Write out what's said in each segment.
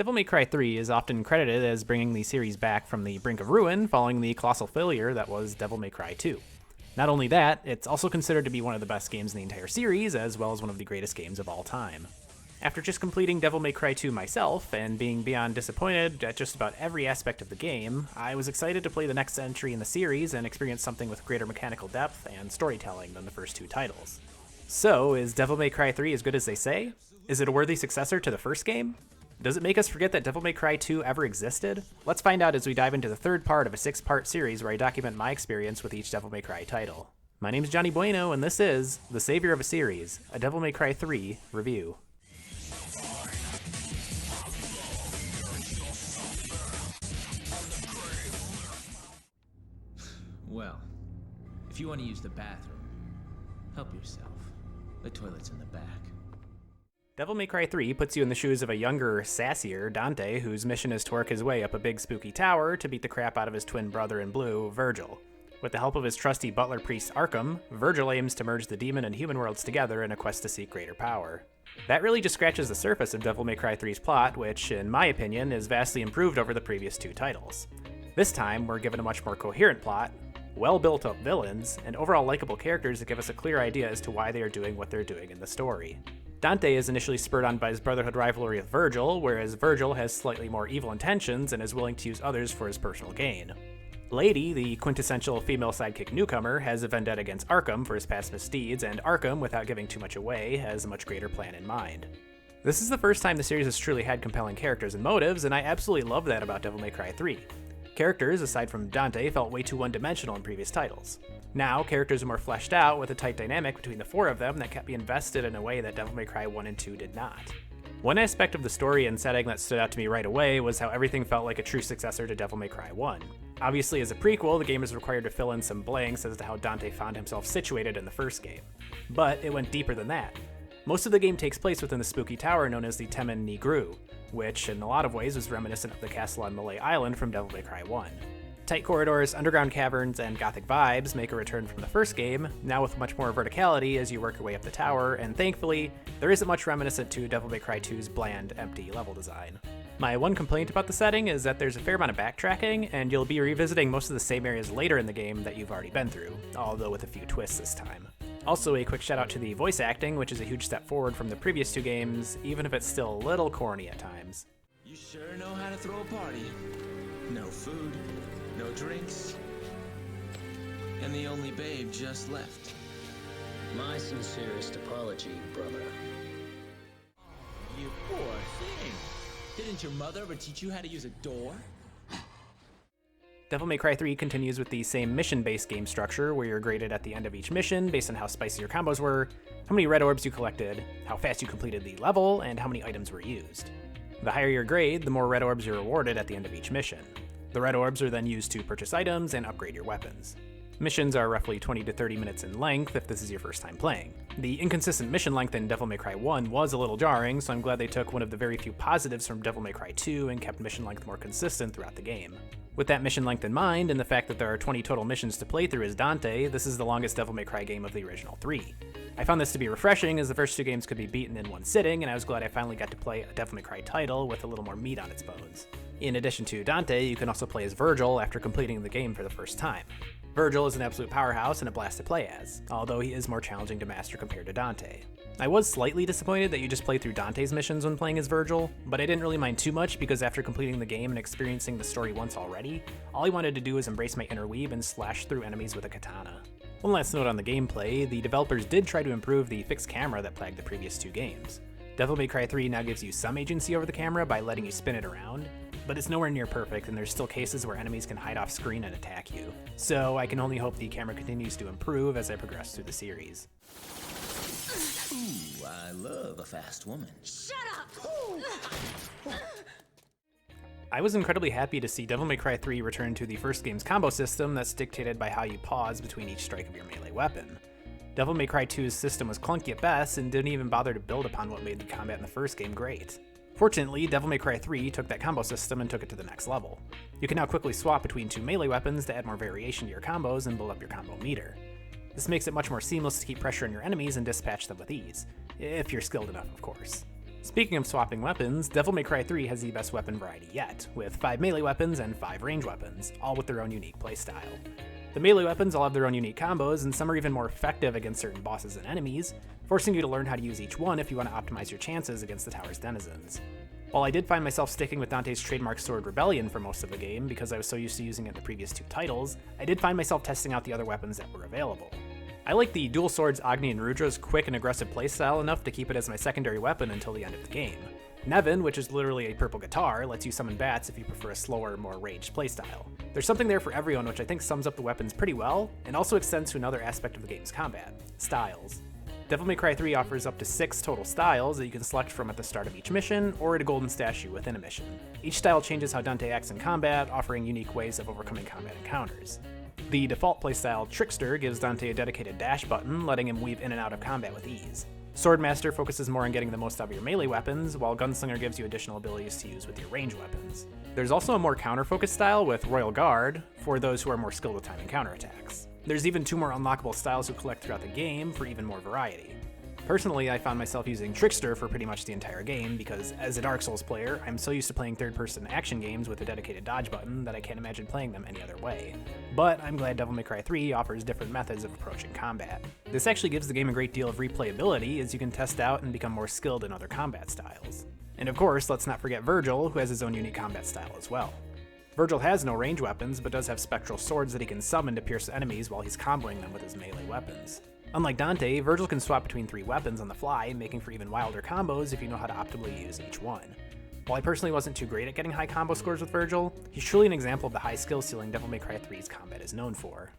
Devil May Cry 3 is often credited as bringing the series back from the brink of ruin following the colossal failure that was Devil May Cry 2. Not only that, it's also considered to be one of the best games in the entire series, as well as one of the greatest games of all time. After just completing Devil May Cry 2 myself, and being beyond disappointed at just about every aspect of the game, I was excited to play the next entry in the series and experience something with greater mechanical depth and storytelling than the first two titles. So, is Devil May Cry 3 as good as they say? Is it a worthy successor to the first game? Does it make us forget that Devil May Cry 2 ever existed? Let's find out as we dive into the third part of a 6-part series where I document my experience with each Devil May Cry title. My name's Johnny Bueno, and this is The Savior of a Series, a Devil May Cry 3 review. Well, if you want to use the bathroom, help yourself. The toilet's in the back. Devil May Cry 3 puts you in the shoes of a younger, sassier Dante, whose mission is to work his way up a big spooky tower to beat the crap out of his twin brother in blue, Virgil. With the help of his trusty butler priest Arkham, Virgil aims to merge the demon and human worlds together in a quest to seek greater power. That really just scratches the surface of Devil May Cry 3's plot, which, in my opinion, is vastly improved over the previous two titles. This time, we're given a much more coherent plot, well-built-up villains, and overall likable characters that give us a clear idea as to why they are doing what they're doing in the story. Dante is initially spurred on by his brotherhood rivalry with Virgil, whereas Virgil has slightly more evil intentions and is willing to use others for his personal gain. Lady, the quintessential female sidekick newcomer, has a vendetta against Arkham for his past misdeeds, and Arkham, without giving too much away, has a much greater plan in mind. This is the first time the series has truly had compelling characters and motives, and I absolutely love that about Devil May Cry 3. Characters, aside from Dante, felt way too one-dimensional in previous titles. Now, characters are more fleshed out with a tight dynamic between the four of them that kept me invested in a way that Devil May Cry 1 and 2 did not. One aspect of the story and setting that stood out to me right away was how everything felt like a true successor to Devil May Cry 1. Obviously, as a prequel, the game is required to fill in some blanks as to how Dante found himself situated in the first game. But it went deeper than that. Most of the game takes place within the spooky tower known as the Temen Nigru, which in a lot of ways is reminiscent of the castle on Malay Island from Devil May Cry 1. Tight corridors, underground caverns, and gothic vibes make a return from the first game, now with much more verticality as you work your way up the tower, and thankfully, there isn't much reminiscent to Devil May Cry 2's bland, empty level design. My one complaint about the setting is that there's a fair amount of backtracking, and you'll be revisiting most of the same areas later in the game that you've already been through, although with a few twists this time. Also, a quick shout out to the voice acting, which is a huge step forward from the previous two games, even if it's still a little corny at times. You sure know how to throw a party. No food, no drinks, and the only babe just left. My sincerest apology, brother. You poor thing. Didn't your mother ever teach you how to use a door? Devil May Cry 3 continues with the same mission-based game structure, where you're graded at the end of each mission based on how spicy your combos were, how many red orbs you collected, how fast you completed the level, and how many items were used. The higher your grade, the more red orbs you're rewarded at the end of each mission. The red orbs are then used to purchase items and upgrade your weapons. Missions are roughly 20 to 30 minutes in length if this is your first time playing. The inconsistent mission length in Devil May Cry 1 was a little jarring, so I'm glad they took one of the very few positives from Devil May Cry 2 and kept mission length more consistent throughout the game. With that mission length in mind, and the fact that there are 20 total missions to play through as Dante, this is the longest Devil May Cry game of the original 3. I found this to be refreshing, as the first two games could be beaten in one sitting, and I was glad I finally got to play a Devil May Cry title with a little more meat on its bones. In addition to Dante, you can also play as Virgil after completing the game for the first time. Virgil is an absolute powerhouse and a blast to play as, although he is more challenging to master compared to Dante. I was slightly disappointed that you just played through Dante's missions when playing as Virgil, but I didn't really mind too much because after completing the game and experiencing the story once already, all I wanted to do was embrace my inner weeb and slash through enemies with a katana. One last note on the gameplay, the developers did try to improve the fixed camera that plagued the previous two games. Devil May Cry 3 now gives you some agency over the camera by letting you spin it around, but it's nowhere near perfect, and there's still cases where enemies can hide off screen and attack you. So I can only hope the camera continues to improve as I progress through the series. Ooh, I love a fast woman. Shut up! I was incredibly happy to see Devil May Cry 3 return to the first game's combo system that's dictated by how you pause between each strike of your melee weapon. Devil May Cry 2's system was clunky at best and didn't even bother to build upon what made the combat in the first game great. Fortunately, Devil May Cry 3 took that combo system and took it to the next level. You can now quickly swap between two melee weapons to add more variation to your combos and build up your combo meter. This makes it much more seamless to keep pressure on your enemies and dispatch them with ease, if you're skilled enough, of course. Speaking of swapping weapons, Devil May Cry 3 has the best weapon variety yet, with 5 melee weapons and 5 range weapons, all with their own unique playstyle. The melee weapons all have their own unique combos, and some are even more effective against certain bosses and enemies, forcing you to learn how to use each one if you want to optimize your chances against the tower's denizens. While I did find myself sticking with Dante's trademark sword Rebellion for most of the game because I was so used to using it in the previous 2 titles, I did find myself testing out the other weapons that were available. I like the dual swords Agni and Rudra's quick and aggressive playstyle enough to keep it as my secondary weapon until the end of the game. Nevin, which is literally a purple guitar, lets you summon bats if you prefer a slower, more ranged playstyle. There's something there for everyone, which I think sums up the weapons pretty well, and also extends to another aspect of the game's combat: styles. Devil May Cry 3 offers up to 6 total styles that you can select from at the start of each mission, or at a golden statue within a mission. Each style changes how Dante acts in combat, offering unique ways of overcoming combat encounters. The default playstyle, Trickster, gives Dante a dedicated dash button, letting him weave in and out of combat with ease. Swordmaster focuses more on getting the most out of your melee weapons, while Gunslinger gives you additional abilities to use with your range weapons. There's also a more counter-focused style with Royal Guard, for those who are more skilled with timing counterattacks. There's even 2 more unlockable styles you collect throughout the game for even more variety. Personally, I found myself using Trickster for pretty much the entire game because, as a Dark Souls player, I'm so used to playing third-person action games with a dedicated dodge button that I can't imagine playing them any other way. But I'm glad Devil May Cry 3 offers different methods of approaching combat. This actually gives the game a great deal of replayability as you can test out and become more skilled in other combat styles. And of course, let's not forget Virgil, who has his own unique combat style as well. Virgil has no range weapons, but does have spectral swords that he can summon to pierce enemies while he's comboing them with his melee weapons. Unlike Dante, Virgil can swap between 3 weapons on the fly, making for even wilder combos if you know how to optimally use each one. While I personally wasn't too great at getting high combo scores with Virgil, he's truly an example of the high skill ceiling Devil May Cry 3's combat is known for.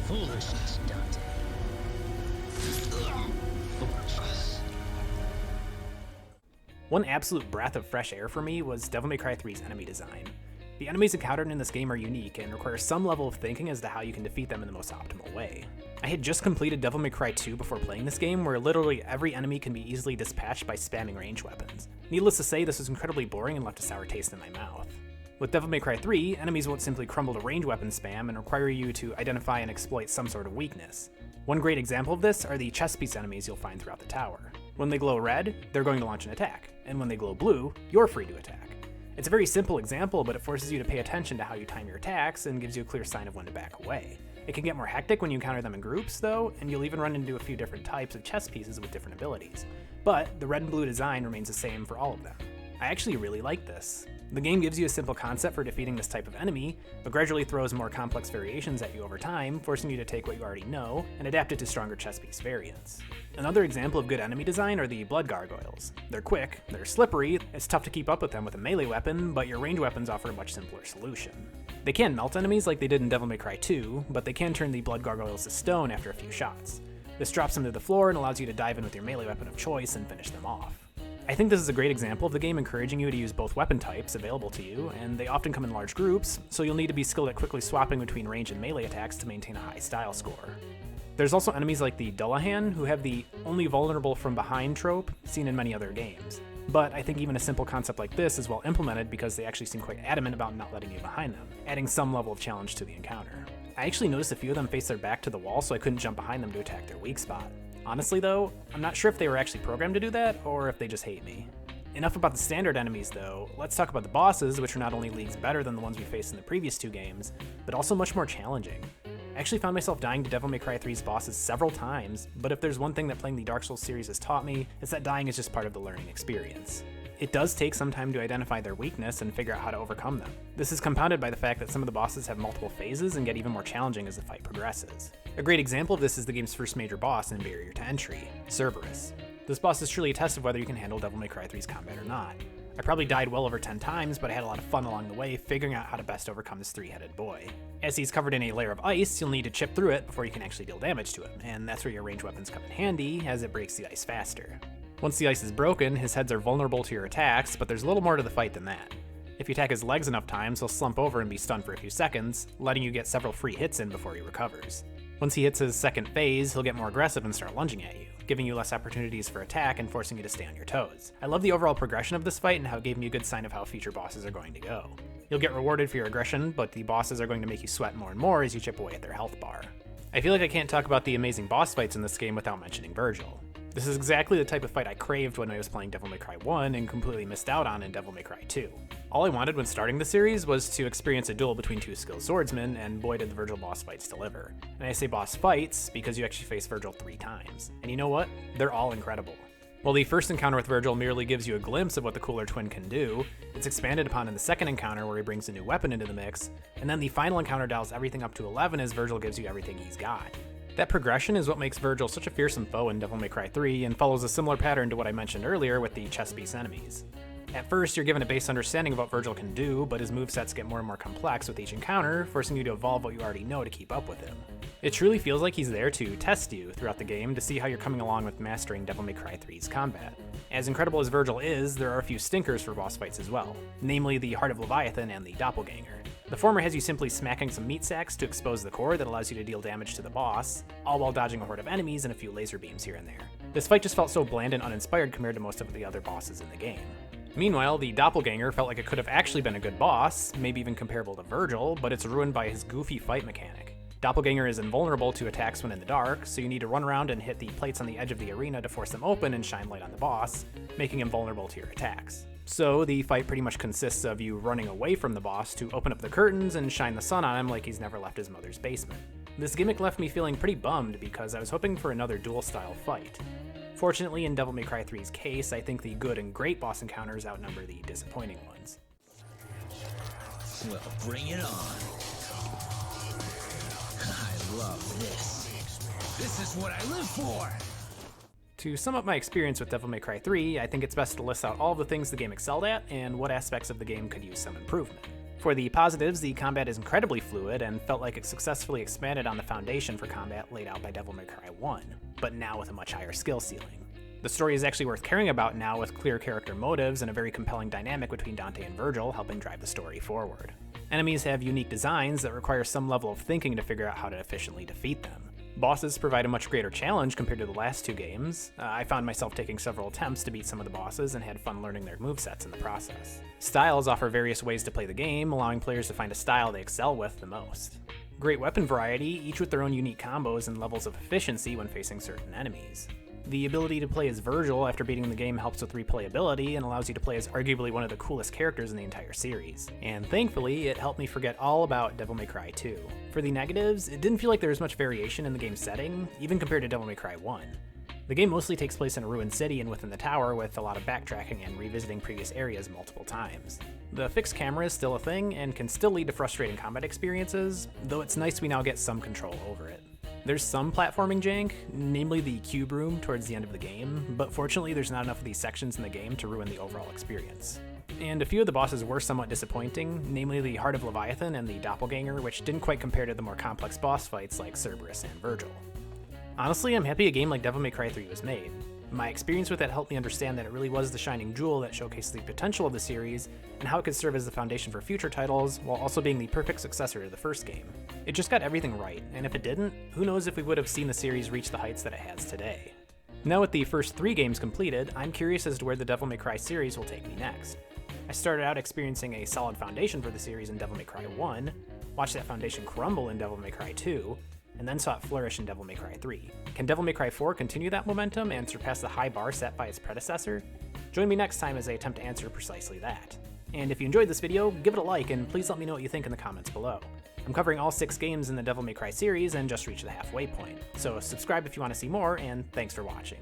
Foolishness, Dante. Foolishness. One absolute breath of fresh air for me was Devil May Cry 3's enemy design. The enemies encountered in this game are unique and require some level of thinking as to how you can defeat them in the most optimal way. I had just completed Devil May Cry 2 before playing this game, where literally every enemy can be easily dispatched by spamming range weapons. Needless to say, this was incredibly boring and left a sour taste in my mouth. With Devil May Cry 3, enemies won't simply crumble to range weapon spam and require you to identify and exploit some sort of weakness. One great example of this are the chest piece enemies you'll find throughout the tower. When they glow red, they're going to launch an attack, and when they glow blue, you're free to attack. It's a very simple example, but it forces you to pay attention to how you time your attacks and gives you a clear sign of when to back away. It can get more hectic when you encounter them in groups, though, and you'll even run into a few different types of chess pieces with different abilities. But the red and blue design remains the same for all of them. I actually really like this. The game gives you a simple concept for defeating this type of enemy, but gradually throws more complex variations at you over time, forcing you to take what you already know and adapt it to stronger chess piece variants. Another example of good enemy design are the blood gargoyles. They're quick, they're slippery, it's tough to keep up with them with a melee weapon, but your range weapons offer a much simpler solution. They can melt enemies like they did in Devil May Cry 2, but they can turn the blood gargoyles to stone after a few shots. This drops them to the floor and allows you to dive in with your melee weapon of choice and finish them off. I think this is a great example of the game encouraging you to use both weapon types available to you, and they often come in large groups, so you'll need to be skilled at quickly swapping between range and melee attacks to maintain a high style score. There's also enemies like the Dullahan, who have the only vulnerable from behind trope seen in many other games. But I think even a simple concept like this is well implemented because they actually seem quite adamant about not letting you behind them, adding some level of challenge to the encounter. I actually noticed a few of them face their back to the wall, so I couldn't jump behind them to attack their weak spot. Honestly though, I'm not sure if they were actually programmed to do that, or if they just hate me. Enough about the standard enemies though, let's talk about the bosses, which are not only leagues better than the ones we faced in the previous 2 games, but also much more challenging. I actually found myself dying to Devil May Cry 3's bosses several times, but if there's one thing that playing the Dark Souls series has taught me, it's that dying is just part of the learning experience. It does take some time to identify their weakness and figure out how to overcome them. This is compounded by the fact that some of the bosses have multiple phases and get even more challenging as the fight progresses. A great example of this is the game's first major boss and barrier to entry, Cerberus. This boss is truly a test of whether you can handle Devil May Cry 3's combat or not. I probably died well over 10 times, but I had a lot of fun along the way figuring out how to best overcome this 3-headed boy. As he's covered in a layer of ice, you'll need to chip through it before you can actually deal damage to him, and that's where your ranged weapons come in handy, as it breaks the ice faster. Once the ice is broken, his heads are vulnerable to your attacks, but there's a little more to the fight than that. If you attack his legs enough times, he'll slump over and be stunned for a few seconds, letting you get several free hits in before he recovers. Once he hits his second phase, he'll get more aggressive and start lunging at you. giving you less opportunities for attack and forcing you to stay on your toes. I love the overall progression of this fight and how it gave me a good sign of how future bosses are going to go. You'll get rewarded for your aggression, but the bosses are going to make you sweat more and more as you chip away at their health bar. I feel like I can't talk about the amazing boss fights in this game without mentioning Virgil. This is exactly the type of fight I craved when I was playing Devil May Cry 1 and completely missed out on in Devil May Cry 2. All I wanted when starting the series was to experience a duel between two skilled swordsmen, and boy did the Virgil boss fights deliver. And I say boss fights because you actually face Virgil 3 times. And you know what? They're all incredible. While the first encounter with Virgil merely gives you a glimpse of what the cooler twin can do, it's expanded upon in the second encounter where he brings a new weapon into the mix, and then the final encounter dials everything up to 11 as Virgil gives you everything he's got. That progression is what makes Virgil such a fearsome foe in Devil May Cry 3 and follows a similar pattern to what I mentioned earlier with the chest piece enemies. At first, you're given a base understanding of what Virgil can do, but his movesets get more and more complex with each encounter, forcing you to evolve what you already know to keep up with him. It truly feels like he's there to test you throughout the game to see how you're coming along with mastering Devil May Cry 3's combat. As incredible as Virgil is, there are a few stinkers for boss fights as well, namely the Heart of Leviathan and the Doppelganger. The former has you simply smacking some meat sacks to expose the core that allows you to deal damage to the boss, all while dodging a horde of enemies and a few laser beams here and there. This fight just felt so bland and uninspired compared to most of the other bosses in the game. Meanwhile, the Doppelganger felt like it could have actually been a good boss, maybe even comparable to Virgil, but it's ruined by his goofy fight mechanic. Doppelganger is invulnerable to attacks when in the dark, so you need to run around and hit the plates on the edge of the arena to force them open and shine light on the boss, making him vulnerable to your attacks. So the fight pretty much consists of you running away from the boss to open up the curtains and shine the sun on him like he's never left his mother's basement. This gimmick left me feeling pretty bummed because I was hoping for another duel-style fight. Fortunately, in Devil May Cry 3's case, I think the good and great boss encounters outnumber the disappointing ones. Well, bring it on. I love this. This is what I live for! To sum up my experience with Devil May Cry 3, I think it's best to list out all of the things the game excelled at and what aspects of the game could use some improvement. For the positives, the combat is incredibly fluid and felt like it successfully expanded on the foundation for combat laid out by Devil May Cry 1, but now with a much higher skill ceiling. The story is actually worth caring about now with clear character motives and a very compelling dynamic between Dante and Virgil helping drive the story forward. Enemies have unique designs that require some level of thinking to figure out how to efficiently defeat them. Bosses provide a much greater challenge compared to the last two games. I found myself taking several attempts to beat some of the bosses and had fun learning their movesets in the process. Styles offer various ways to play the game, allowing players to find a style they excel with the most. Great weapon variety, each with their own unique combos and levels of efficiency when facing certain enemies. The ability to play as Virgil after beating the game helps with replayability and allows you to play as arguably one of the coolest characters in the entire series. And thankfully, it helped me forget all about Devil May Cry 2. For the negatives, it didn't feel like there was much variation in the game's setting, even compared to Devil May Cry 1. The game mostly takes place in a ruined city and within the tower, with a lot of backtracking and revisiting previous areas multiple times. The fixed camera is still a thing and can still lead to frustrating combat experiences, though it's nice we now get some control over it. There's some platforming jank, namely the cube room towards the end of the game, but fortunately there's not enough of these sections in the game to ruin the overall experience. And a few of the bosses were somewhat disappointing, namely the Heart of Leviathan and the Doppelganger, which didn't quite compare to the more complex boss fights like Cerberus and Virgil. Honestly, I'm happy a game like Devil May Cry 3 was made. My experience with it helped me understand that it really was the shining jewel that showcased the potential of the series and how it could serve as the foundation for future titles while also being the perfect successor to the first game. It just got everything right, and if it didn't, who knows if we would have seen the series reach the heights that it has today. Now with the first 3 games completed, I'm curious as to where the Devil May Cry series will take me next. I started out experiencing a solid foundation for the series in Devil May Cry 1, watched that foundation crumble in Devil May Cry 2, and then saw it flourish in Devil May Cry 3. Can Devil May Cry 4 continue that momentum and surpass the high bar set by its predecessor? Join me next time as I attempt to answer precisely that. And if you enjoyed this video, give it a like and please let me know what you think in the comments below. I'm covering all 6 games in the Devil May Cry series and just reached the halfway point, so subscribe if you want to see more, and thanks for watching.